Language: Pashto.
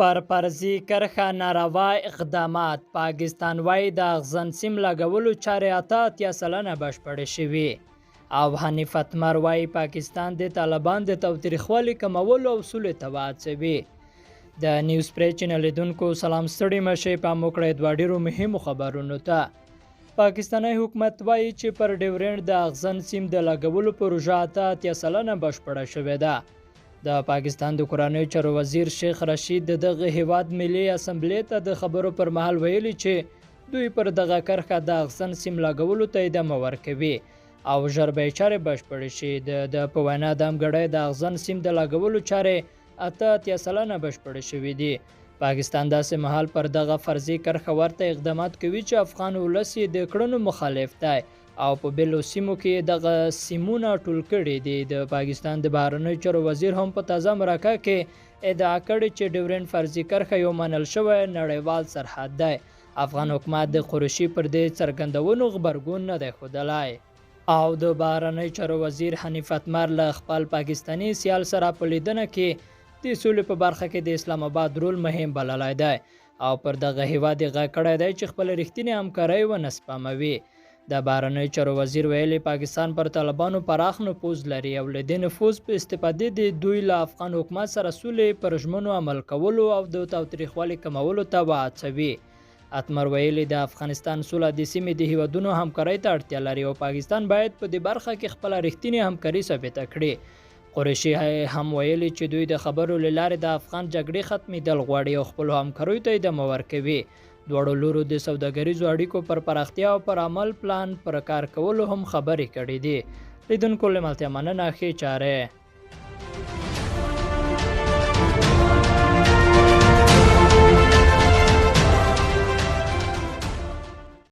پر فرضي کرښه ناروا اقدامات پاکستان وایي د اغزن سیم لګولو چارې 88% بشپړې شوې او حنیف اتمر وایي پاکستان د طالبان د تاوتریخوالي کمولو او سولې ته وهڅوي. د نیوز پری چینل لیدونکو سلام ستړي مشئ پام وکړئ دوه ډېرو مهمو خبرونو ته. پاکستاني حکومت وایي چې پر ډیورنډ د اغزن سیم د لګولو پروژه 88% بشپړه شوې ده. د پاکستان د کورنیو چارو وزیر شیخ رشید دغه هیواد ملي اسمبلی ته د خبرو پر مهال ویلي چې دوی پر دغه کرښه د اغزن سیم لګولو ته ادامه ورکوي او ژر به یې چارې بشپړې شي. د په وینا د همګړۍ د اغزن سیم د لګولو چارې 88% بشپړې شوې دي. پاکستان داسې مهال پر دغه فرضي کرښه ورته اقدامات کوي چې افغان ولس یې د کړنو مخالف دی او په بېلو سیمو کې دغه سیمونه ټول کړي دي. د پاکستان د بهرنیو چارو وزیر هم په تازه مرکه کې ادعا کړې چې ډیورنډ فرضي کرښه یو منل شوی نړیوال سرحد دی. افغان حکومت د قریشي پر دې څرګندونو غبرګون نه دی ښودلی او د بهرنیو چارو وزیر حنیف اتمر له خپل پاکستاني سیال سره په لیدنه کې د سولې په برخه کې د اسلام آباد رول مهم بللی دی او پر دغه هیواد یې غږ کړی دی چې خپل رښتینې همکارۍ ونه سپموي. د بهرنیو چارو وزیر ویلي پاکستان پر طالبانو پراخ نفوذ لري او له دې نفوذ په استفادې د دوی له افغان حکومت سره سولې پر ژمنو عمل کولو او د تاوتریخوالي کمولو ته وهڅوي. اتمر ویلي د افغانستان سوله د سیمې د هیوادونو همکارۍ ته اړتیا لري او پاکستان باید په دې برخه کې خپله رښتینې همکاري ثابته کړي. قریشي هم ویلي چې دوی د خبرو له لارې د افغان جګړې ختمېدل غواړي او خپلو همکاریو ته ادامه ورکوي. دواړو لورو د سوداګریزو اړیکو پر پراختیا او پر عمل پلان پر کار کولو هم خبرې کړې دي. لیدونکو له ملتیا مننه، ښې چارې.